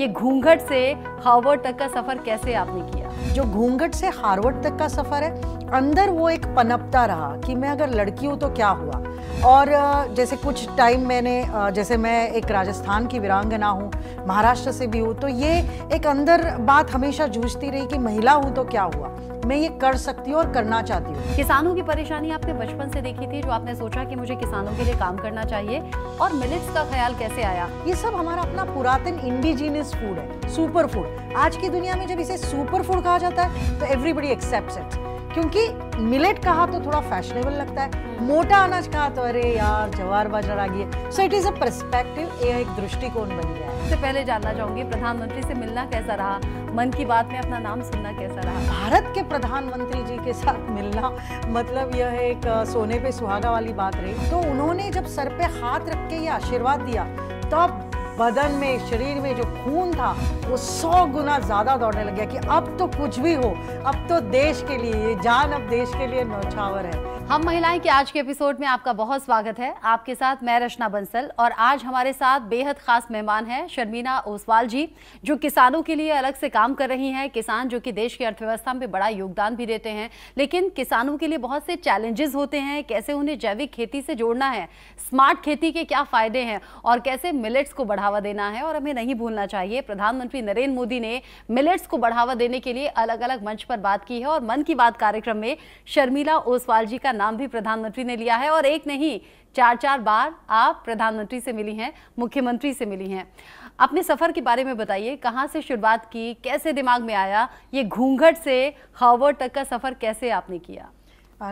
ये घूंघट से हार्वर्ड तक का सफर कैसे आपने किया? जो घूंघट से हार्वर्ड तक का सफर है, अंदर वो एक पनपता रहा कि मैं अगर लड़की हूँ तो क्या हुआ। और जैसे कुछ टाइम मैंने जैसे मैं एक राजस्थान की वीरांगना हूँ, महाराष्ट्र से भी हूँ, तो ये एक अंदर बात हमेशा जूझती रही कि महिला हूँ तो क्या हुआ, मैं ये कर सकती हूँ और करना चाहती हूँ। किसानों की परेशानी आपने बचपन से देखी थी, जो आपने सोचा कि मुझे किसानों के लिए काम करना चाहिए, और मिलेट्स का ख्याल कैसे आया? ये सब हमारा अपना पुरातन इंडिजिनियस फूड है, सुपर फूड। आज की दुनिया में जब इसे सुपर फूड कहा जाता है तो एवरीबडी एक्सेप्ट्स इट, क्योंकि मिलेट कहा तो थोड़ा फैशनेबल लगता है, मोटा अनाज कहा तो अरे यार जवार बाजरा आ गई। So it is a perspective, ये एक दृष्टिकोण बन गया है। सबसे पहले जानना चाहूंगी, प्रधानमंत्री से मिलना कैसा रहा? मन की बात में अपना नाम सुनना कैसा रहा? भारत के प्रधानमंत्री जी के साथ मिलना मतलब यह एक सोने पे सुहागा वाली बात रही। तो उन्होंने जब सर पे हाथ रख के ये आशीर्वाद दिया, तब बदन में, शरीर में जो खून था वो 100 गुना ज्यादा दौड़ने लग गया कि अब तो कुछ भी हो, अब तो देश के लिए, ये जान अब देश के लिए न्यौछावर है। हम महिलाएं के आज के एपिसोड में आपका बहुत स्वागत है। आपके साथ मैं रचना बंसल, और आज हमारे साथ बेहद खास मेहमान हैं शर्मिला ओसवाल जी, जो किसानों के लिए अलग से काम कर रही हैं। किसान जो कि देश की अर्थव्यवस्था में बड़ा योगदान भी देते हैं, लेकिन किसानों के लिए बहुत से चैलेंजेस होते हैं। कैसे उन्हें जैविक खेती से जोड़ना है, स्मार्ट खेती के क्या फायदे हैं, और कैसे मिलेट्स को बढ़ावा देना है। और हमें नहीं भूलना चाहिए, प्रधानमंत्री नरेंद्र मोदी ने मिलेट्स को बढ़ावा देने के लिए अलग अलग मंच पर बात की है, और मन की बात कार्यक्रम में शर्मिला ओसवाल जी का नाम भी प्रधानमंत्री ने लिया है। और एक नहीं, 4 बार आप प्रधानमंत्री से मिली हैं, मुख्यमंत्री से मिली हैं। अपने सफर के बारे में बताइए, कहां से शुरुआत की, कैसे दिमाग में आया, ये घूंघट से हार्वर्ड तक का सफर कैसे आपने किया?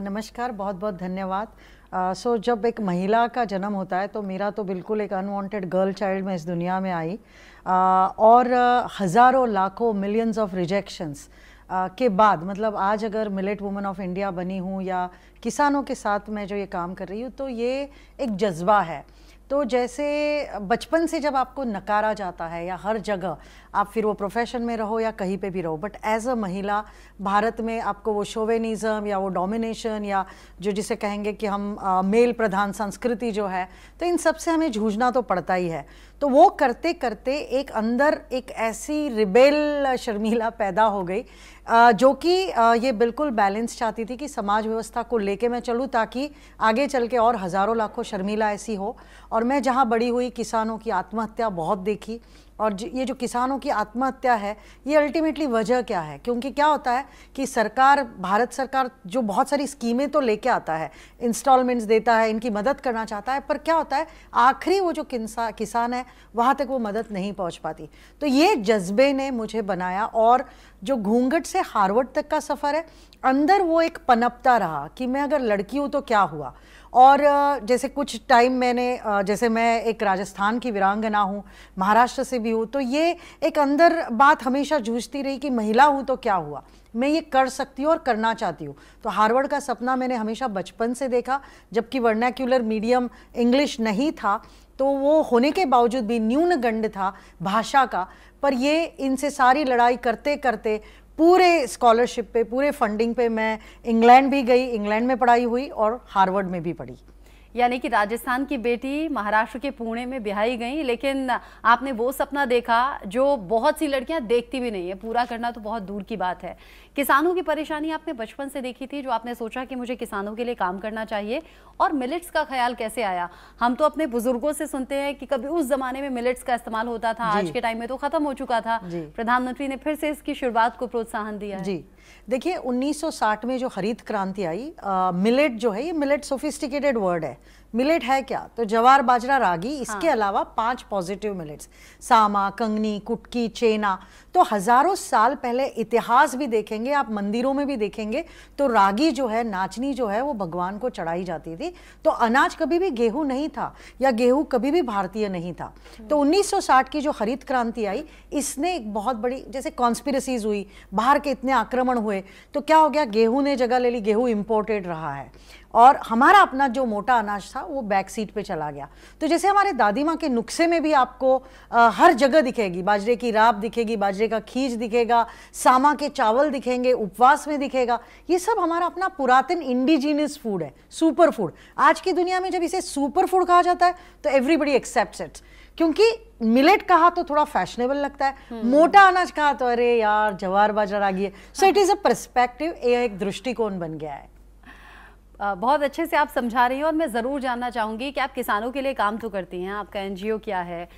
नमस्कार, बहुत बहुत धन्यवाद। सो जब एक महिला का जन्म होता है तो मेरा तो बिल्कुल एक अनवांटेड गर्ल चाइल्ड में इस दुनिया में आई, और हज़ारों लाखों मिलियंस ऑफ रिजेक्शंस के बाद, मतलब आज अगर मिलेट वुमन ऑफ इंडिया बनी हूँ या किसानों के साथ मैं जो ये काम कर रही हूँ, तो ये एक जज्बा है। तो जैसे बचपन से जब आपको नकारा जाता है, या हर जगह आप, फिर वो प्रोफेशन में रहो या कहीं पे भी रहो, बट एज अ महिला भारत में आपको वो शोवेनिज्म या वो डोमिनेशन, या जो जिसे कहेंगे कि हम मेल प्रधान संस्कृति जो है, तो इन सब से हमें जूझना तो पड़ता ही है। तो वो करते करते एक अंदर एक ऐसी रिबेल शर्मिला पैदा हो गई, जो कि ये बिल्कुल बैलेंस चाहती थी कि समाज व्यवस्था को लेके मैं चलूँ, ताकि आगे चल के और हज़ारों लाखों शर्मिला ऐसी हो। और मैं जहाँ बड़ी हुई, किसानों की आत्महत्या बहुत देखी, और ये जो किसानों की आत्महत्या है, ये अल्टीमेटली वजह क्या है? क्योंकि क्या होता है कि सरकार, भारत सरकार जो बहुत सारी स्कीमें तो लेके आता है, इंस्टॉलमेंट्स देता है, इनकी मदद करना चाहता है, पर क्या होता है आखिरी वो जो किसान है वहाँ तक वो मदद नहीं पहुँच पाती। तो ये जज्बे ने मुझे बनाया, और जो घूंघट से हार्वर्ड तक का सफ़र है, अंदर वो एक पनपता रहा कि मैं अगर लड़की हूँ तो क्या हुआ। और जैसे कुछ टाइम मैंने जैसे मैं एक राजस्थान की वीरांगना हूँ, महाराष्ट्र से भी हूँ, तो ये एक अंदर बात हमेशा जूझती रही कि महिला हूँ तो क्या हुआ, मैं ये कर सकती हूँ और करना चाहती हूँ। तो हार्वर्ड का सपना मैंने हमेशा बचपन से देखा, जबकि वर्नाक्यूलर मीडियम इंग्लिश नहीं था, तो वो होने के बावजूद भी न्यूनगंड था भाषा का। पर ये इनसे सारी लड़ाई करते करते पूरे स्कॉलरशिप पे, पूरे फंडिंग पे मैं इंग्लैंड भी गई, इंग्लैंड में पढ़ाई हुई और हार्वर्ड में भी पढ़ी। यानी कि राजस्थान की बेटी महाराष्ट्र के पुणे में ब्याही गई, लेकिन आपने वो सपना देखा जो बहुत सी लड़कियां देखती भी नहीं है, पूरा करना तो बहुत दूर की बात है। किसानों की परेशानी आपने बचपन से देखी थी, जो आपने सोचा कि मुझे किसानों के लिए काम करना चाहिए, और मिलेट्स का ख्याल कैसे आया? हम तो अपने बुजुर्गों से सुनते हैं कि कभी उस जमाने में मिलेट्स का इस्तेमाल होता था, आज के टाइम में तो खत्म हो चुका था। प्रधानमंत्री ने फिर से इसकी शुरुआत को प्रोत्साहन दिया है। जी देखिए, 1960 में जो हरित क्रांति आई, मिलेट जो है, ये मिलेट सोफिस्टिकेटेड वर्ड है। मिलेट है क्या? तो जवार बाजरा रागी, इसके अलावा 5 पॉजिटिव मिलेट्स, सामा, कंगनी, कुटकी, चेना। तो हजारों साल पहले इतिहास भी देखेंगे आप, मंदिरों में भी देखेंगे, तो रागी जो है, नाचनी जो है, वो भगवान को चढ़ाई जाती थी। तो अनाज कभी भी गेहूं नहीं था, या गेहूं कभी भी भारतीय नहीं था। तो 1960 की जो हरित क्रांति आई, इसने एक बहुत बड़ी, जैसे कॉन्स्पिरसीज हुई, बाहर के इतने आक्रमण हुए, तो क्या हो गया, गेहूं ने जगह ले ली, गेहूं इंपोर्टेड रहा है, और हमारा अपना जो मोटा अनाज था वो बैक सीट पे चला गया। तो जैसे हमारे दादी माँ के नुस्खे में भी आपको हर जगह दिखेगी, बाजरे की राब दिखेगी, बाजरे का खीज दिखेगा, सामा के चावल दिखेंगे, उपवास में दिखेगा, ये सब हमारा अपना पुरातन इंडिजिनियस फूड है, सुपर फूड। आज की दुनिया में जब इसे सुपर फूड कहा जाता है तो एवरीबडी एक्सेप्ट्स इट, क्योंकि मिलेट कहा तो थोड़ा फैशनेबल लगता है, मोटा अनाज कहा तो अरे यार जवार बाजरा आ गई है। So it is a perspective, ये एक दृष्टिकोण बन गया है। बहुत अच्छे से आप समझा रही हैं और मैं ज़रूर जानना चाहूँगी कि आप किसानों के लिए काम तो करती हैं, आपका एनजीओ क्या है,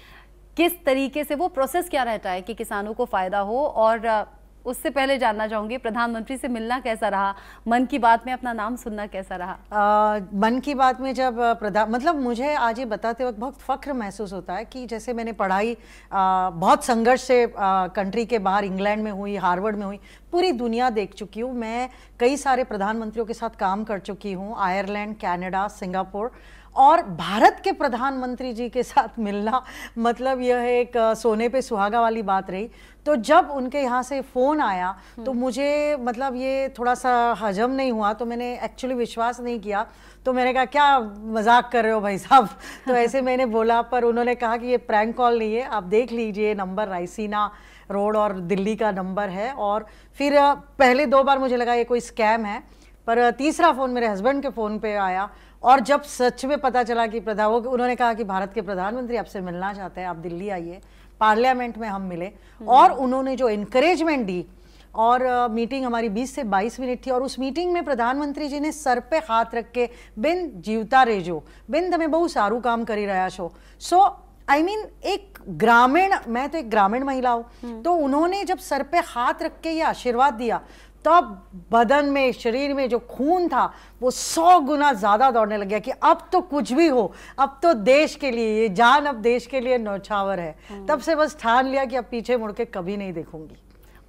किस तरीके से वो प्रोसेस क्या रहता है कि किसानों को फ़ायदा हो। और उससे पहले जानना चाहूँगी प्रधानमंत्री से मिलना कैसा रहा, मन की बात में अपना नाम सुनना कैसा रहा? मन की बात में जब मतलब मुझे आज ये बताते वक्त बहुत फ़ख्र महसूस होता है कि जैसे मैंने पढ़ाई बहुत संघर्ष से कंट्री के बाहर इंग्लैंड में हुई, हार्वर्ड में हुई, पूरी दुनिया देख चुकी हूँ मैं, कई सारे प्रधानमंत्रियों के साथ काम कर चुकी हूँ, आयरलैंड, कनाडा, सिंगापुर, और भारत के प्रधानमंत्री जी के साथ मिलना मतलब यह एक सोने पे सुहागा वाली बात रही। तो जब उनके यहाँ से फ़ोन आया तो मुझे मतलब ये थोड़ा सा हजम नहीं हुआ, तो मैंने एक्चुअली विश्वास नहीं किया। तो मैंने कहा क्या मजाक कर रहे हो भाई साहब, तो ऐसे मैंने बोला, पर उन्होंने कहा कि ये प्रैंक कॉल नहीं है, आप देख लीजिए नंबर रायसीना रोड और दिल्ली का नंबर है। और फिर पहले 2 बार मुझे लगा ये कोई स्कैम है, पर तीसरा फ़ोन मेरे हस्बैंड के फ़ोन पे आया और जब सच में पता चला कि उन्होंने कहा कि भारत के प्रधानमंत्री आपसे मिलना चाहते हैं, आप दिल्ली आइए। पार्लियामेंट में हम मिले और उन्होंने जो इनकरेजमेंट दी, और मीटिंग हमारी 20 से 22 मिनट थी, और उस मीटिंग में प्रधानमंत्री जी ने सर पे हाथ रख के बिन जीवता रेजो बिन तमें बहु सारू काम करी रहा छो। सो आई मीन एक ग्रामीण, मैं तो एक ग्रामीण महिला हूँ, तो उन्होंने जब सर पे हाथ रख के ये आशीर्वाद दिया, तब बदन में, शरीर में जो खून था वो 100 गुना ज्यादा दौड़ने लग गया कि अब तो कुछ भी हो, अब तो देश के लिए ये जान, अब देश के लिए न्यौछावर है। तब से बस ठान लिया कि अब पीछे मुड़ के कभी नहीं देखूंगी।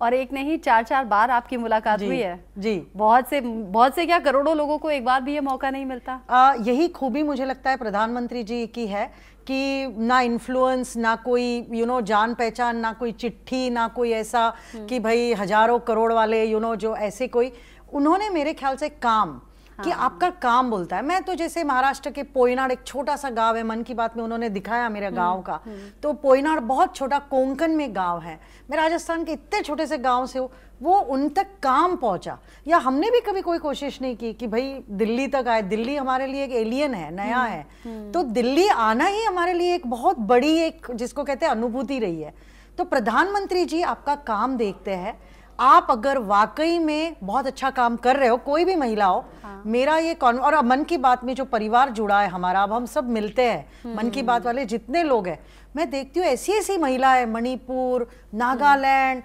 और एक नहीं 4-4 बार आपकी मुलाकात हुई है जी। बहुत से क्या करोड़ों लोगों को एक बार भी ये मौका नहीं मिलता। यही खूबी मुझे लगता है प्रधानमंत्री जी की है कि ना इन्फ्लुएंस, ना कोई जान पहचान, ना कोई चिट्ठी, ना कोई ऐसा कि भाई हजारों करोड़ वाले जो ऐसे कोई, उन्होंने मेरे ख्याल से काम कि आपका काम बोलता है। मैं तो जैसे महाराष्ट्र के पोयनाड, एक छोटा सा गांव है, मन की बात में उन्होंने दिखाया मेरे गांव का, तो पोयनाड बहुत छोटा कोंकण में गांव है, मैं राजस्थान के इतने छोटे से गांव से हूँ, वो उन तक काम पहुंचा। या हमने भी कभी कोई कोशिश नहीं की कि भाई दिल्ली तक आए, दिल्ली हमारे लिए एक एलियन है, नया है, तो दिल्ली आना ही हमारे लिए एक बहुत बड़ी, एक जिसको कहते हैं अनुभूति रही है। तो प्रधानमंत्री जी आपका काम देखते हैं, आप अगर वाकई में बहुत अच्छा काम कर रहे हो, कोई भी महिला हो, मेरा ये और मन की बात में जो परिवार जुड़ा है हमारा, अब हम सब मिलते हैं, मन की बात वाले जितने लोग हैं, मैं देखती हूँ ऐसी ऐसी महिलाएं, मणिपुर, नागालैंड,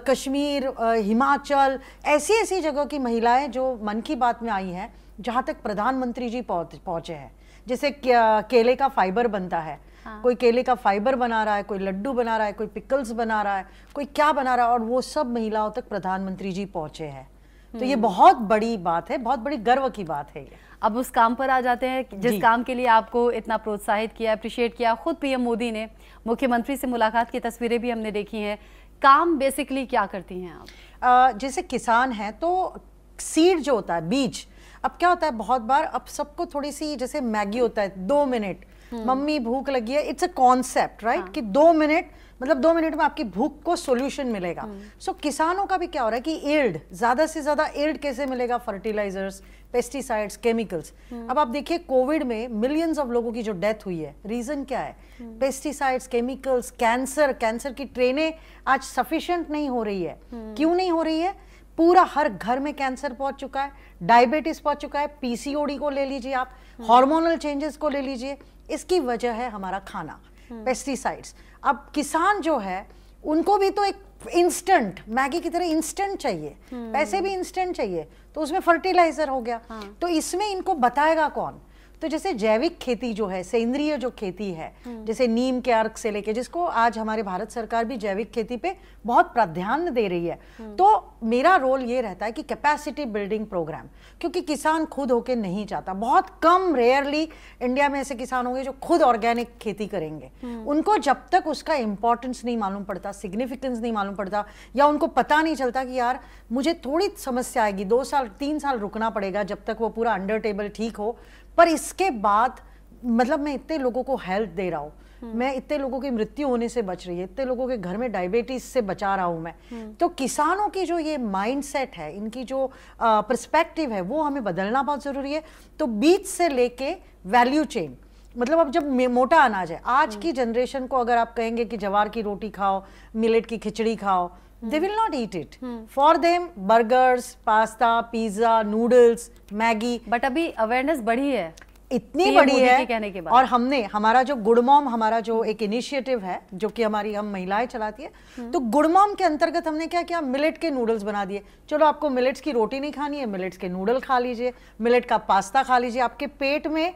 कश्मीर, हिमाचल, ऐसी ऐसी जगह की महिलाएं जो मन की बात में आई हैं, जहाँ तक प्रधानमंत्री जी पहुंचे हैं। जैसे केले का फाइबर बनता है, कोई केले का फाइबर बना रहा है, कोई लड्डू बना रहा है, कोई पिकल्स बना रहा है, कोई क्या बना रहा है, और वो सब महिलाओं तक प्रधानमंत्री जी पहुंचे हैं। तो ये बहुत बड़ी बात है, बहुत बड़ी गर्व की बात है ये। अब उस काम पर आ जाते हैं जिस काम के लिए आपको इतना प्रोत्साहित किया, अप्रिशिएट किया। खुद पीएम मोदी ने मुख्यमंत्री से मुलाकात की तस्वीरें भी हमने देखी हैं। काम बेसिकली क्या करती हैं आप? जैसे किसान हैं तो सीड जो होता है, बीज, अब क्या होता है बहुत बार, अब सबको थोड़ी सी, जैसे मैगी होता है 2 मिनट, मम्मी भूख लगी है, इट्स अ कॉन्सेप्ट राइट, कि 2 मिनट मतलब 2 मिनट में आपकी भूख को सॉल्यूशन मिलेगा। सो किसानों का भी क्या हो रहा है कि यील्ड, ज्यादा से ज्यादा यील्ड कैसे मिलेगा, फर्टिलाइजर्स, पेस्टिसाइड्स, केमिकल्स। अब आप देखिए कोविड में मिलियंस ऑफ लोगों की जो डेथ हुई है, रीजन क्या है? पेस्टिसाइड्स, केमिकल्स, कैंसर की ट्रेनें आज सफिशिएंट नहीं हो रही है। क्यों नहीं हो रही है? पूरा हर घर में कैंसर पहुंच चुका है, डायबिटीज पहुंच चुका है, पीसीओडी को ले लीजिए आप, हार्मोनल चेंजेस को ले लीजिए। इसकी वजह है हमारा खाना, पेस्टिसाइड्स। अब किसान जो है उनको भी तो एक इंस्टेंट, मैगी की तरह इंस्टेंट चाहिए, पैसे भी इंस्टेंट चाहिए, तो उसमें फर्टिलाइजर हो गया। तो इसमें इनको बताएगा कौन? तो जैसे जैविक खेती जो है, सेंद्रीय जो खेती है, जैसे नीम के अर्क से लेके, जिसको आज हमारे भारत सरकार भी जैविक खेती पे बहुत प्राधान्य दे रही है, तो मेरा रोल ये रहता है कि कैपेसिटी बिल्डिंग प्रोग्राम, क्योंकि किसान खुद होके नहीं चाहता, बहुत कम, रेयरली इंडिया में ऐसे किसान होंगे जो खुद ऑर्गेनिक खेती करेंगे। उनको जब तक उसका इंपॉर्टेंस नहीं मालूम पड़ता, सिग्निफिकेंस नहीं मालूम पड़ता, या उनको पता नहीं चलता कि यार मुझे थोड़ी समस्या आएगी, 2 साल 3 साल रुकना पड़ेगा जब तक वो पूरा अंडर टेबल ठीक हो, पर इसके बाद मतलब मैं इतने लोगों को हेल्प दे रहा हूँ, मैं इतने लोगों की मृत्यु होने से बच रही है, इतने लोगों के घर में डायबिटीज से बचा रहा हूँ मैं। तो किसानों की जो ये माइंडसेट है, इनकी जो पर्सपेक्टिव है, वो हमें बदलना बहुत जरूरी है। तो बीज से लेके वैल्यू चेन, मतलब अब जब मोटा अनाज है, आज की जनरेशन को अगर आप कहेंगे कि जवार की रोटी खाओ, मिलेट की खिचड़ी खाओ, they will not eat it. For them burgers, pasta, pizza, noodles, Maggi. But अभी अवेयरनेस बढ़ी है, इतनी बड़ी है कहने के बाद। और हमने हमारा जो गुड मॉम, हमारा जो एक इनिशिएटिव है जो कि हम महिलाएं चलाती है, तो गुड मॉम के अंतर्गत हमने क्या किया, मिलेट के नूडल्स बना दिए। चलो आपको मिलेट्स की रोटी नहीं खानी है, मिलेट्स के नूडल खा लीजिए, मिलेट का पास्ता खा लीजिए, आपके पेट में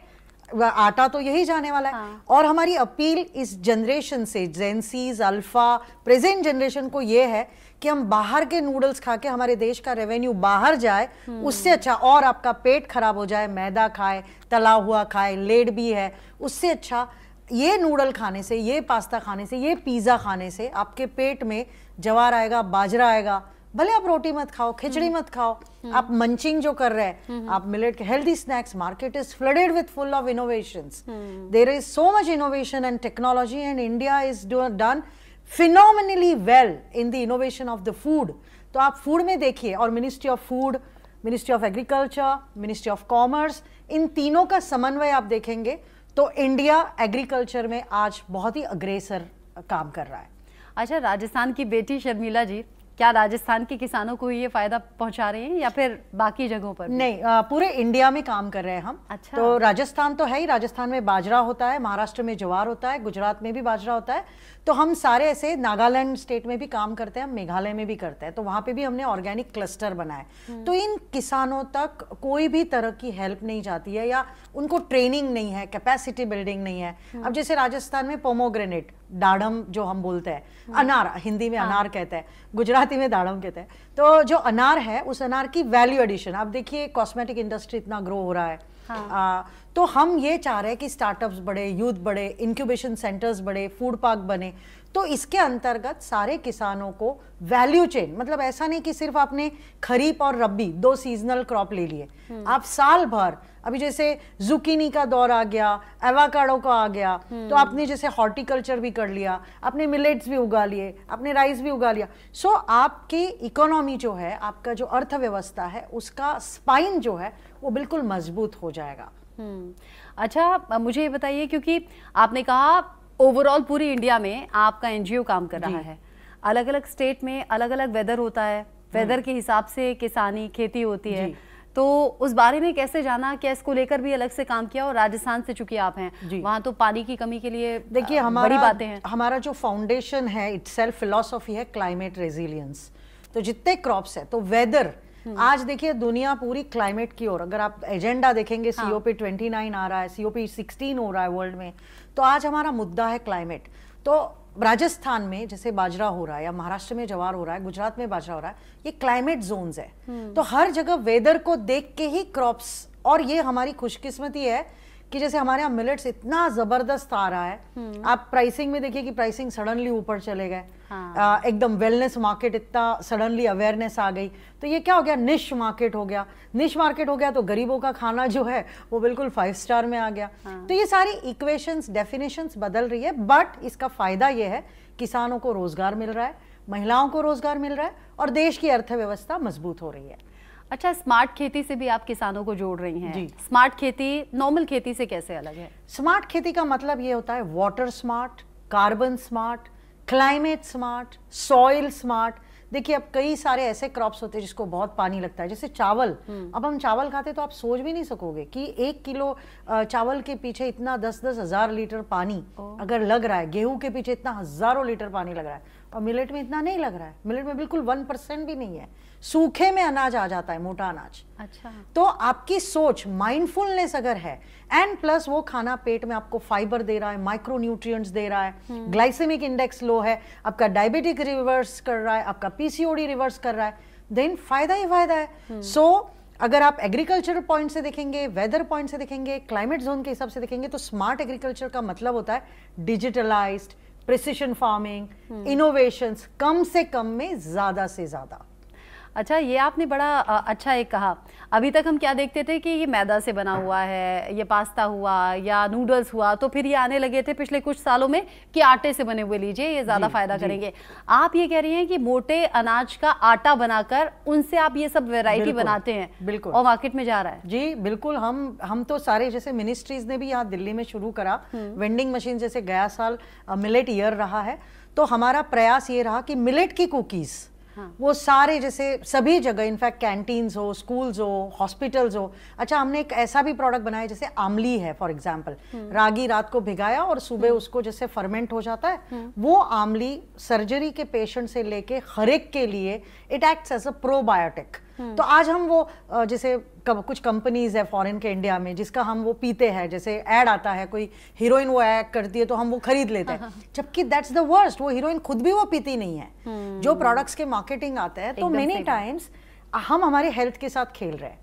आटा तो यही जाने वाला है। और हमारी अपील इस जनरेशन से, जेंसीज, अल्फा, प्रेजेंट जनरेशन को ये है कि हम बाहर के नूडल्स खा के हमारे देश का रेवेन्यू बाहर जाए, उससे अच्छा, और आपका पेट खराब हो जाए, मैदा खाए, तला हुआ खाए, लेड भी है, उससे अच्छा ये नूडल खाने से, ये पास्ता खाने से, ये पिज्जा खाने से आपके पेट में जवार आएगा, बाजरा आएगा। भले आप रोटी मत खाओ, खिचड़ी मत खाओ, आप मंचिंग जो कर रहे हैं, आप मिलेट के healthy snacks, market is flooded with full of innovations, there is so much innovation and technology, and India is done phenomenally well in the innovation of the food. तो आप फूड में देखिए, और ministry of food, ministry of agriculture, ministry of commerce, इन तीनों का समन्वय आप देखेंगे तो इंडिया एग्रीकल्चर में आज बहुत ही अग्रेसर काम कर रहा है। अच्छा, राजस्थान की बेटी शर्मिला जी, क्या राजस्थान के किसानों को ये फायदा पहुंचा रहे हैं या फिर बाकी जगहों पर भी? नहीं, पूरे इंडिया में काम कर रहे हैं हम। अच्छा। तो राजस्थान तो है ही, राजस्थान में बाजरा होता है, महाराष्ट्र में ज्वार होता है, गुजरात में भी बाजरा होता है, तो हम सारे ऐसे, नागालैंड स्टेट में भी काम करते हैं, हम मेघालय में भी करते हैं, तो वहां पे भी हमने ऑर्गेनिक क्लस्टर बनाए। तो इन किसानों तक कोई भी तरह की हेल्प नहीं जाती है, या उनको ट्रेनिंग नहीं है, कैपेसिटी बिल्डिंग नहीं है। अब जैसे राजस्थान में पोमोग्रेनेट, दाड़म जो हम बोलते हैं, अनार, हिंदी में अनार कहते हैं, गुजराती में दाड़म कहते हैं, तो जो अनार है उस अनार की वैल्यू एडिशन, आप देखिए कॉस्मेटिक इंडस्ट्री इतना ग्रो हो रहा है। तो हम ये चाह रहे हैं कि स्टार्टअप्स बढ़े, यूथ बढ़े, इंक्यूबेशन सेंटर्स बढ़े, फूड पार्क बने, तो इसके अंतर्गत सारे किसानों को वैल्यू चेन, मतलब ऐसा नहीं कि सिर्फ आपने खरीफ और रबी 2 सीजनल क्रॉप ले लिए, आप साल भर, अभी जैसे जुकीनी का दौर आ गया, एवाकाडो का आ गया, तो आपने जैसे हॉर्टिकल्चर भी कर लिया, आपने मिलेट्स भी उगा लिए, आपने राइस भी उगा लिया, सो आपकी इकोनॉमी जो है, आपका जो अर्थव्यवस्था है, उसका स्पाइन जो है वो बिल्कुल मजबूत हो जाएगा। अच्छा, मुझे ये बताइए, क्योंकि आपने कहा ओवरऑल पूरी इंडिया में आपका एनजीओ काम कर रहा है, अलग अलग स्टेट में अलग अलग वेदर होता है, वेदर के हिसाब से किसानी खेती होती है, तो उस बारे में कैसे जाना, क्या इसको लेकर भी अलग से काम किया? और राजस्थान से चूंकि आप हैं, वहां तो पानी की कमी के लिए देखिए बड़ी बातें हैं। हमारा जो फाउंडेशन है, इटसेल्फ फिलॉसफी है क्लाइमेट रेजिलियंस। तो जितने क्रॉप्स है, तो वेदर, आज देखिए दुनिया पूरी क्लाइमेट की ओर, अगर आप एजेंडा देखेंगे, COP 29 आ रहा है, COP 16 हो रहा है वर्ल्ड में, तो आज हमारा मुद्दा है क्लाइमेट। तो राजस्थान में जैसे बाजरा हो रहा है, या महाराष्ट्र में ज्वार हो रहा है, गुजरात में बाजरा हो रहा है, ये क्लाइमेट जोन्स है, तो हर जगह वेदर को देख के ही क्रॉप्स, और ये हमारी खुशकिस्मती है कि जैसे हमारे यहाँ मिलेट्स इतना जबरदस्त आ रहा है, आप प्राइसिंग में देखिए कि प्राइसिंग सडनली ऊपर चले गए, एकदम वेलनेस मार्केट, इतना सडनली अवेयरनेस आ गई, तो ये क्या हो गया, निश मार्केट हो गया, निश मार्केट हो गया तो गरीबों का खाना जो है वो बिल्कुल 5 स्टार में आ गया। तो ये सारी इक्वेशंस, डेफिनेशंस बदल रही है, बट इसका फायदा ये है, किसानों को रोजगार मिल रहा है, महिलाओं को रोजगार मिल रहा है, और देश की अर्थव्यवस्था मजबूत हो रही है। अच्छा, स्मार्ट खेती से भी आप किसानों को जोड़ रही हैं। स्मार्ट खेती नॉर्मल खेती से कैसे अलग है? स्मार्ट खेती का मतलब ये होता है water smart, carbon smart, climate smart, soil smart. देखिए अब कई सारे ऐसे क्रॉप्स होते हैं जिसको बहुत पानी लगता है, जैसे चावल। अब हम चावल खाते तो आप सोच भी नहीं सकोगे कि 1 किलो चावल के पीछे इतना 10-10 हजार लीटर पानी अगर लग रहा है, गेहूं के पीछे इतना हजारों लीटर पानी लग रहा है, और मिलेट में इतना नहीं लग रहा है। मिलेट में बिल्कुल 1% भी नहीं है, सूखे में अनाज आ जाता है, मोटा अनाज। अच्छा, तो आपकी सोच, माइंडफुलनेस अगर है, एंड प्लस वो खाना पेट में आपको फाइबर दे रहा है, माइक्रो न्यूट्रिएंट्स दे रहा है, ग्लाइसेमिक इंडेक्स लो है, आपका डायबिटिक रिवर्स कर रहा है, आपका PCOD रिवर्स कर रहा है, देन फायदा ही फायदा है। सो अगर आप एग्रीकल्चर पॉइंट से देखेंगे, वेदर पॉइंट से देखेंगे, क्लाइमेट जोन के हिसाब से देखेंगे, तो स्मार्ट एग्रीकल्चर का मतलब होता है डिजिटलाइज्ड, प्रिसिशन फार्मिंग, इनोवेशंस, कम से कम में ज्यादा से ज्यादा। अच्छा, ये आपने बड़ा अच्छा एक कहा। अभी तक हम क्या देखते थे कि ये मैदा से बना हुआ है, ये पास्ता हुआ या नूडल्स हुआ, तो फिर ये आने लगे थे पिछले कुछ सालों में कि आटे से बने हुए लीजिए, ये ज़्यादा फायदा करेंगे। आप ये कह रही हैं कि मोटे अनाज का आटा बनाकर उनसे आप ये सब वैरायटी बनाते हैं, बिल्कुल, और मार्केट में जा रहा है। जी बिल्कुल। हम तो सारे, जैसे मिनिस्ट्रीज ने भी यहाँ दिल्ली में शुरू करा वेंडिंग मशीन, जैसे गया साल मिलेट ईयर रहा है, तो हमारा प्रयास ये रहा कि मिलेट की कुकीज़ वो सारे, जैसे सभी जगह, इनफैक्ट कैंटीन्स हो, स्कूल्स हो, हॉस्पिटल्स हो। अच्छा, हमने एक ऐसा भी प्रोडक्ट बनाया जैसे आमली है फॉर एग्जांपल, रागी रात को भिगाया और सुबह उसको जैसे फर्मेंट हो जाता है, वो आमली सर्जरी के पेशेंट से लेके हर एक के लिए it acts as a probiotic. तो आज हम वो जैसे कुछ कंपनीज है फॉरेन के इंडिया में जिसका हम वो पीते हैं, जैसे ऐड आता है, कोई हीरोइन वो ऐड करती है तो हम वो खरीद लेते हैं, जबकि दैट्स द वर्स्ट, वो हीरोइन खुद भी वो पीती नहीं है। जो प्रोडक्ट्स के मार्केटिंग आते हैं, तो मेनी टाइम्स हम हमारे हेल्थ के साथ खेल रहे हैं।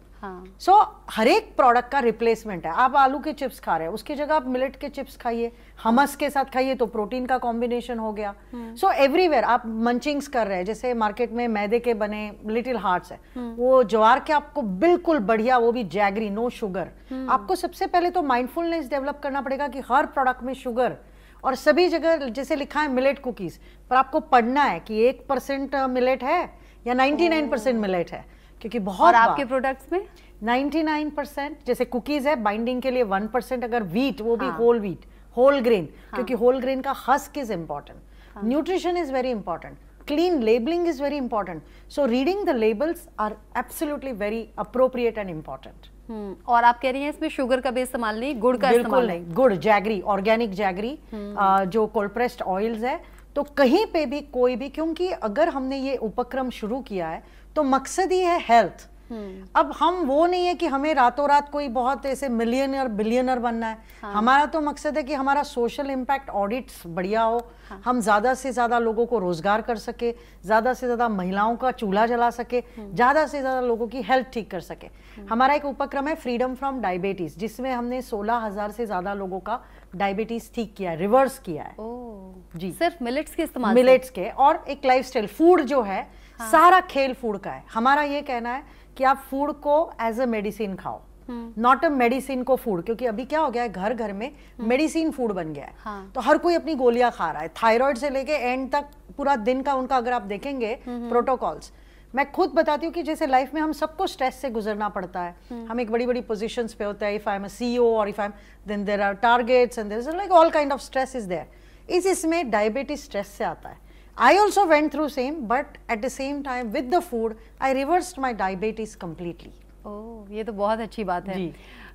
सो हर एक प्रोडक्ट का रिप्लेसमेंट है। आप आलू के चिप्स खा रहे हैं, उसकी जगह आप मिलेट के चिप्स खाइए, हमस के साथ खाइए, तो प्रोटीन का कॉम्बिनेशन हो गया। सो एवरीवेयर आप मंचिंग्स कर रहे हैं, जैसे मार्केट में मैदे के बने लिटिल हार्ट्स है, वो ज्वार के आपको बिल्कुल बढ़िया, वो भी जैगरी, नो शुगर। आपको सबसे पहले तो माइंडफुलनेस डेवलप करना पड़ेगा कि हर प्रोडक्ट में शुगर, और सभी जगह जैसे लिखा है मिलेट कुकीज, पर आपको पढ़ना है कि 1% मिलेट है या 99% मिलेट है, क्योंकि बहुत। और आपके प्रोडक्ट्स में 99%, जैसे कुकीज है बाइंडिंग के लिए 1%, अगर व्हीट, वो भी होल व्हीट, होल ग्रेन, क्योंकि होल ग्रेन का husk is important, nutrition is very important, clean labelling is very important. So reading the labels are absolutely very appropriate and important. और आप कह रही हैं इसमें शुगर का भी इस्तेमाल नहीं, गुड़ का इस्तेमाल नहीं? गुड़, जैगरी, ऑर्गेनिक जैगरी, जो कोल्ड प्रेस्ड ऑयल्स है, तो कहीं पे भी कोई भी, क्योंकि अगर हमने ये उपक्रम शुरू किया है तो मकसद ही है हेल्थ। अब हम वो नहीं है कि हमें रातों रात कोई बहुत ऐसे मिलियनर बिलियनर बनना है। हमारा तो मकसद है कि हमारा सोशल इम्पैक्ट ऑडिट्स बढ़िया हो, हम ज्यादा से ज्यादा लोगों को रोजगार कर सके, ज्यादा से ज्यादा महिलाओं का चूल्हा जला सके, ज्यादा से ज्यादा लोगों की हेल्थ ठीक कर सके। हमारा एक उपक्रम है फ्रीडम फ्रॉम डायबिटीज, जिसमें हमने 16,000 से ज्यादा लोगों का डायबिटीज ठीक किया है, रिवर्स किया है। जी, सिर्फ मिलेट्स के इस्तेमाल, मिलेट्स के। और एक लाइफस्टाइल फूड जो है, सारा खेल फूड का है। हमारा ये कहना है कि आप फूड को एज अ मेडिसिन खाओ, नॉट अ मेडिसिन को फूड, क्योंकि अभी क्या हो गया है, घर घर में मेडिसिन फूड बन गया है। तो हर कोई अपनी गोलियां खा रहा है, थायराइड से लेके एंड तक पूरा दिन का उनका अगर आप देखेंगे प्रोटोकॉल्स। मैं खुद बताती हूँ कि जैसे लाइफ में हम सबको स्ट्रेस से गुजरना पड़ता है, हम एक बड़ी बड़ी पोजीशंस पे होता है, if I am a CEO और if I am, then there are targets and there is like all kind of stress is there. इसमें डायबिटीज स्ट्रेस से आता है। I also went through same, but at the same time with the food, I reversed my diabetes completely. ओह, ये तो बहुत अच्छी बात है।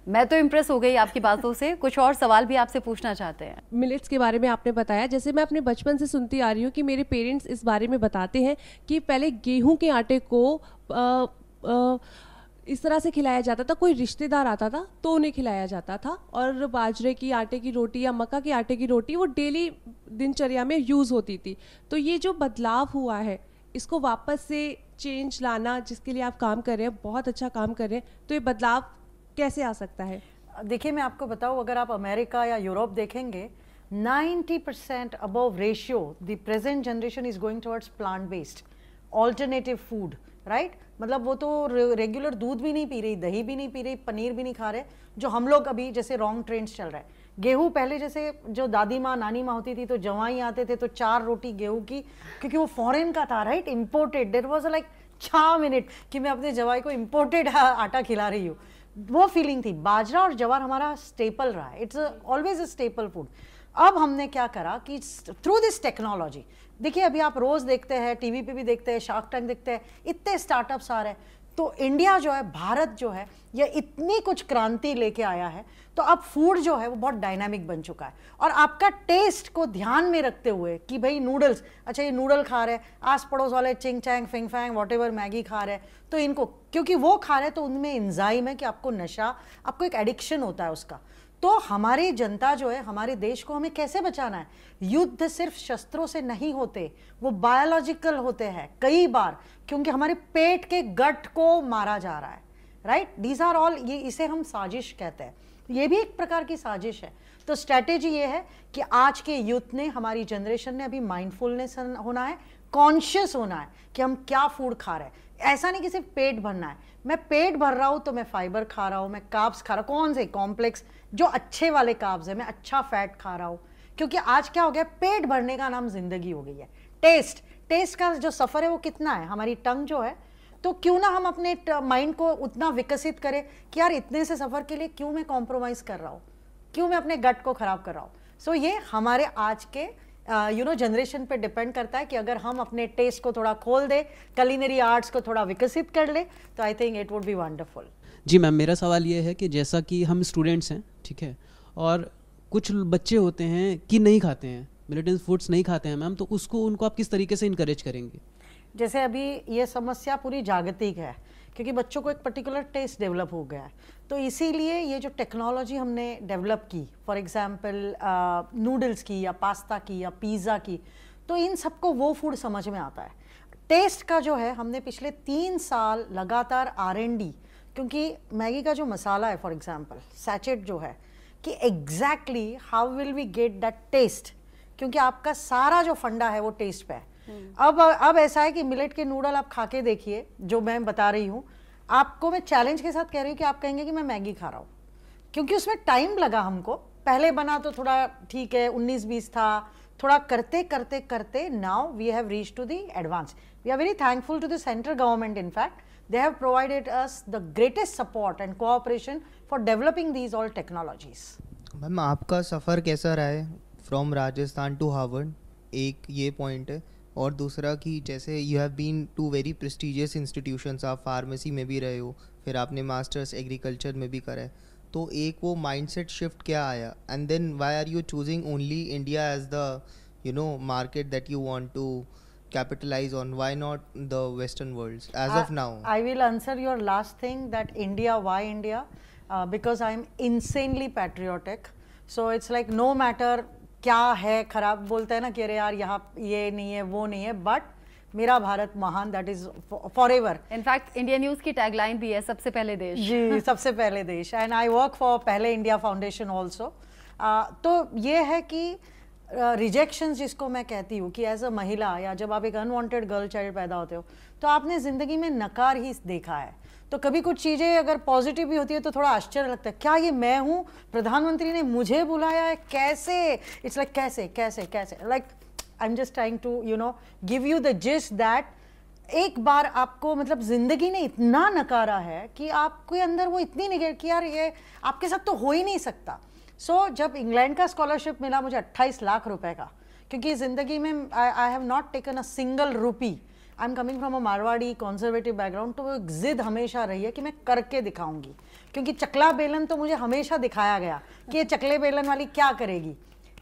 मैं तो इम्प्रेस हो गई आपकी बातों से। कुछ और सवाल भी आपसे पूछना चाहते हैं। मिलेट्स के बारे में आपने बताया, जैसे मैं अपने बचपन से सुनती आ रही हूँ कि मेरे पेरेंट्स इस बारे में बताते हैं कि पहले गेहूं के आटे को इस तरह से खिलाया जाता था, कोई रिश्तेदार आता था तो उन्हें खिलाया जाता था, और बाजरे की आटे की रोटी या मक्का के आटे की रोटी वो डेली दिनचर्या में यूज़ होती थी। तो ये जो बदलाव हुआ है, इसको वापस से चेंज लाना, जिसके लिए आप काम कर रहे हैं, बहुत अच्छा काम कर रहे हैं, तो ये बदलाव कैसे आ सकता है? देखिए, मैं आपको बताऊं, अगर आप अमेरिका या यूरोप देखेंगे, 90% above ratio the present generation is going towards plant based alternative food, right? मतलब वो तो रेगुलर दूध भी नहीं पी रही, दही भी नहीं पी रही, पनीर भी नहीं खा रहे, जो हम लोग अभी जैसे रॉन्ग ट्रेंड्स चल रहा है। गेहूं पहले जैसे जो दादी माँ नानी माँ होती थी तो जवाई आते थे तो 4 रोटी गेहूं की, क्योंकि वो फॉरेन का था, right, imported. There was like 6 minute कि मैं अपने जवाई को इम्पोर्टेड आटा खिला रही हूँ, वो फीलिंग थी। बाजरा और जवार हमारा स्टेपल रहा है, it's always a staple food. अब हमने क्या करा कि थ्रू दिस टेक्नोलॉजी, देखिए अभी आप रोज देखते हैं, टीवी पे भी देखते हैं, शार्क टैंक देखते हैं, इतने स्टार्टअप्स आ रहे हैं। तो इंडिया जो है, भारत जो है, ये इतनी कुछ क्रांति लेके आया है, तो अब फूड जो है वो बहुत डायनामिक बन चुका है। और आपका टेस्ट को ध्यान में रखते हुए कि भाई नूडल्स, अच्छा ये नूडल खा रहे हैं, आस पड़ोस वाले चिंग चैंग फिंग फैंग वॉटेवर मैगी खा रहे हैं, तो इनको क्योंकि वो खा रहे हैं तो उनमें एंजाइम है कि आपको नशा, आपको एक एडिक्शन होता है उसका। तो हमारी जनता जो है, हमारे देश को हमें कैसे बचाना है? युद्ध सिर्फ शस्त्रों से नहीं होते, वो बायोलॉजिकल होते हैं कई बार, क्योंकि हमारे पेट के गट को मारा जा रहा है, राइट? दीज आर ऑल, ये इसे हम साजिश कहते हैं, ये भी एक प्रकार की साजिश है। तो स्ट्रैटेजी ये है कि आज के यूथ ने, हमारी जनरेशन ने अभी माइंडफुलनेस होना है, कॉन्शियस होना है कि हम क्या फूड खा रहे हैं। ऐसा नहीं कि सिर्फ पेट भरना है, मैं पेट भर रहा हूँ तो मैं फाइबर खा रहा हूँ, मैं कार्ब्स खा रहा हूँ, कौन से कॉम्प्लेक्स जो अच्छे वाले कार्ब्स है, मैं अच्छा फैट खा रहा हूँ। क्योंकि आज क्या हो गया, पेट भरने का नाम जिंदगी हो गई है। टेस्ट का जो सफर है वो कितना है, हमारी टंग जो है, तो क्यों ना हम अपने माइंड को उतना विकसित करें कि यार इतने से सफर के लिए क्यों मैं कॉम्प्रोमाइज कर रहा हूँ, क्यों मैं अपने गट को खराब कर रहा हूँ। सो ये हमारे आज के जनरेशन पे डिपेंड करता है कि अगर हम अपने टेस्ट को थोड़ा खोल दे, कलिनरी आर्ट्स को थोड़ा विकसित कर ले, तो I think it would be wonderful. जी मैम, मेरा सवाल ये है कि जैसा कि हम स्टूडेंट्स हैं, ठीक है, और कुछ बच्चे होते हैं कि नहीं खाते हैं, मिलेटेंस फूड्स नहीं खाते हैं मैम, तो उनको आप किस तरीके से इनकरेज करेंगे? जैसे अभी ये समस्या पूरी जागतिक है क्योंकि बच्चों को एक पर्टिकुलर टेस्ट डेवलप हो गया है, तो इसीलिए ये जो टेक्नोलॉजी हमने डेवलप की, फॉर एग्जांपल नूडल्स की या पास्ता की या पिज़्ज़ा की, तो इन सबको वो फूड समझ में आता है। टेस्ट का जो है हमने पिछले 3 साल लगातार R&D, क्योंकि मैगी का जो मसाला है फॉर एग्जांपल सैचेट जो है, कि exactly how will we get that taste, क्योंकि आपका सारा जो फंडा है वो टेस्ट पे है। अब ऐसा है कि मिलेट के नूडल आप खा के देखिए, जो मैं बता रही हूँ आपको, मैं चैलेंज के साथ कह रही हूँ कि आप कहेंगे कि मैं मैगी खा रहा हूँ, क्योंकि उसमें टाइम लगा हमको। पहले बना तो थोड़ा ठीक है 19-20 था, थोड़ा करते करते करते now we have reach to the advance. We are very thankful to the central government, in fact they have provided us the greatest support and cooperation for developing these all technologies. Ma'am आपका सफ़र कैसा रहा है from Rajasthan to Harvard, एक ये point है, और दूसरा कि जैसे you have been to very prestigious institutions, आप फार्मेसी में भी रहे हो, फिर आपने मास्टर्स एग्रीकल्चर में भी करा है, तो एक वो माइंडसेट शिफ्ट क्या आया, and then why are you choosing only India as the market that you want to capitalize on? Why not the western worlds as of now? I will answer your last thing, that India, why India? Because I am insanely patriotic, so it's like no matter क्या है, खराब बोलते हैं ना कि अरे यार यहाँ ये नहीं है वो नहीं है, बट मेरा भारत महान, that is forever. In fact India news की टैगलाइन भी है, सबसे पहले देश। जी, सबसे पहले देश, एंड आई वर्क फॉर पहले इंडिया फाउंडेशन ऑल्सो। तो ये है कि रिजेक्शंस जिसको मैं कहती हूँ कि एज अ महिला, या जब आप एक अनवांटेड गर्ल चाइल्ड पैदा होते हो, तो आपने ज़िंदगी में नकार ही देखा है। तो कभी कुछ चीज़ें अगर पॉजिटिव भी होती है तो थोड़ा आश्चर्य लगता है, क्या ये मैं हूँ, प्रधानमंत्री ने मुझे बुलाया है, कैसे, इट्स लाइक कैसे कैसे कैसे, like I am just trying to give you the gist that एक बार आपको मतलब ज़िंदगी ने इतना नकारा है कि आपके अंदर वो इतनी निगेट कि यार ये आपके साथ तो हो ही नहीं सकता। जब इंग्लैंड का स्कॉलरशिप मिला मुझे 28 लाख रुपए का, क्योंकि ज़िंदगी में I have not taken a single rupee, I am coming from a Marwari conservative background, तो वो एक जिद हमेशा रही है कि मैं करके दिखाऊंगी, क्योंकि चकला बेलन तो मुझे हमेशा दिखाया गया कि ये चकले बेलन वाली क्या करेगी,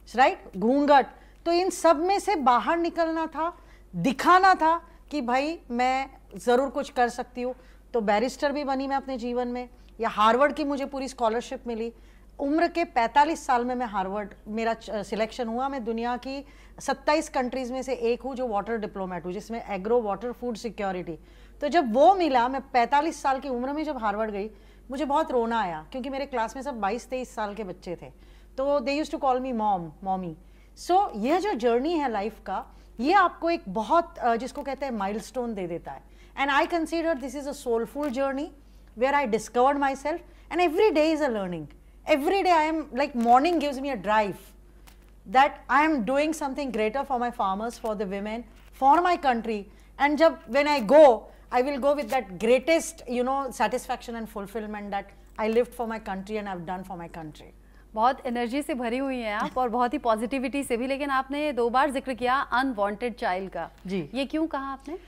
राइट, घूंघट, तो इन सब में से बाहर निकलना था, दिखाना था कि भाई मैं ज़रूर कुछ कर सकती हूँ। तो बैरिस्टर भी बनी मैं अपने जीवन में, या हार्वर्ड की मुझे पूरी स्कॉलरशिप मिली। उम्र के 45 साल में मैं हार्वर्ड, मेरा सिलेक्शन हुआ, मैं दुनिया की 27 कंट्रीज़ में से एक हूँ जो वाटर डिप्लोमेट हूँ, जिसमें एग्रो वाटर फूड सिक्योरिटी। तो जब वो मिला, मैं 45 साल की उम्र में जब हार्वर्ड गई, मुझे बहुत रोना आया, क्योंकि मेरे क्लास में सब 22-23 साल के बच्चे थे, तो they used to call me mommy. So यह जो जर्नी है लाइफ का, ये आपको एक बहुत जिसको कहते हैं माइलस्टोन दे देता है, and I consider this is a soulful journey where I discovered my self, and every day is a learning. Every day I am like, morning gives me a drive that I am doing something greater for my farmers, for the women, for my country, and when I go, I will go with that greatest satisfaction and fulfillment that I lived for my country and I've done for my country. बहुत energy से भरी हुई हैं आप, और बहुत ही positivity से भी, लेकिन आपने 2 बार जिक्र किया अनवांटेड चाइल्ड का। जी, ये क्यों कहा आपने?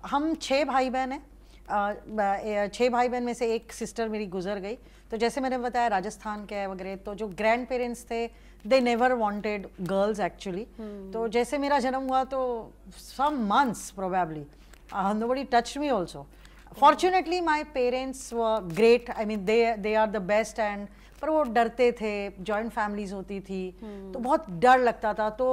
हम 6 भाई बहन हैं, 6 भाई बहन में से एक सिस्टर मेरी गुजर गई, तो जैसे मैंने बताया राजस्थान के वगैरह, तो जो ग्रैंड पेरेंट्स थे they never wanted girls actually. तो जैसे मेरा जन्म हुआ तो some months probably nobody touched me also. Fortunately my parents were great, I mean they are the best, and पर वो डरते थे, जॉइंट फैमिलीज होती थी तो बहुत डर लगता था। तो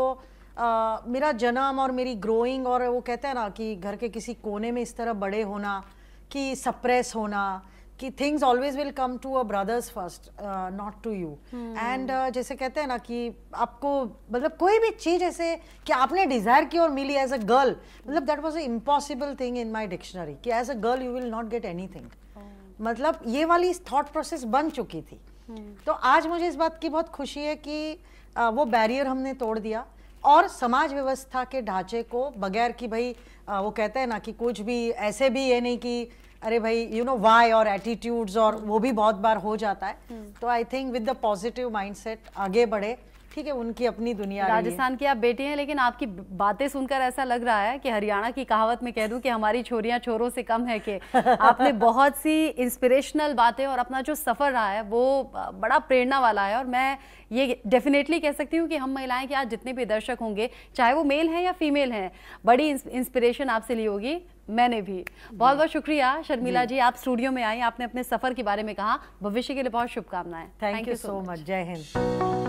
मेरा जन्म और मेरी ग्रोइंग, और वो कहते हैं ना कि घर के किसी कोने में इस तरह बड़े होना कि सप्रेस होना, कि things always will come to a brothers first, not to you. And जैसे कहते हैं ना कि आपको मतलब कोई भी चीज ऐसे कि आपने डिजायर की और मिली एज अ गर्ल, मतलब that was a impossible thing in my dictionary कि as a girl you will not get anything. मतलब ये वाली थॉट प्रोसेस बन चुकी थी। तो आज मुझे इस बात की बहुत खुशी है कि वो बैरियर हमने तोड़ दिया और समाज व्यवस्था के ढांचे को बगैर कि भाई वो कहते हैं ना कि कुछ भी ऐसे भी ये नहीं कि अरे भाई यू नो वाई और एटीट्यूड्स, और वो भी बहुत बार हो जाता है। तो I think with the positive mindset आगे बढ़े, ठीक है, उनकी अपनी दुनिया। राजस्थान की आप बेटी हैं, लेकिन आपकी बातें सुनकर ऐसा लग रहा है कि हरियाणा की कहावत में कह दूं कि हमारी छोरियां छोरों से कम है। कि आपने बहुत सी इंस्पिरेशनल बातें और अपना जो सफ़र रहा है वो बड़ा प्रेरणा वाला है। और मैं ये डेफिनेटली कह सकती हूँ कि हम महिलाएं कि आज जितने भी दर्शक होंगे, चाहे वो मेल हैं या फीमेल हैं, बड़ी इंस्पिरेशन आपसे ली होगी, मैंने भी। बहुत बहुत शुक्रिया शर्मिला जी, आप स्टूडियो में आई, आपने अपने सफ़र के बारे में कहा। भविष्य के लिए बहुत शुभकामनाएं। Thank you so much. जय हिंद।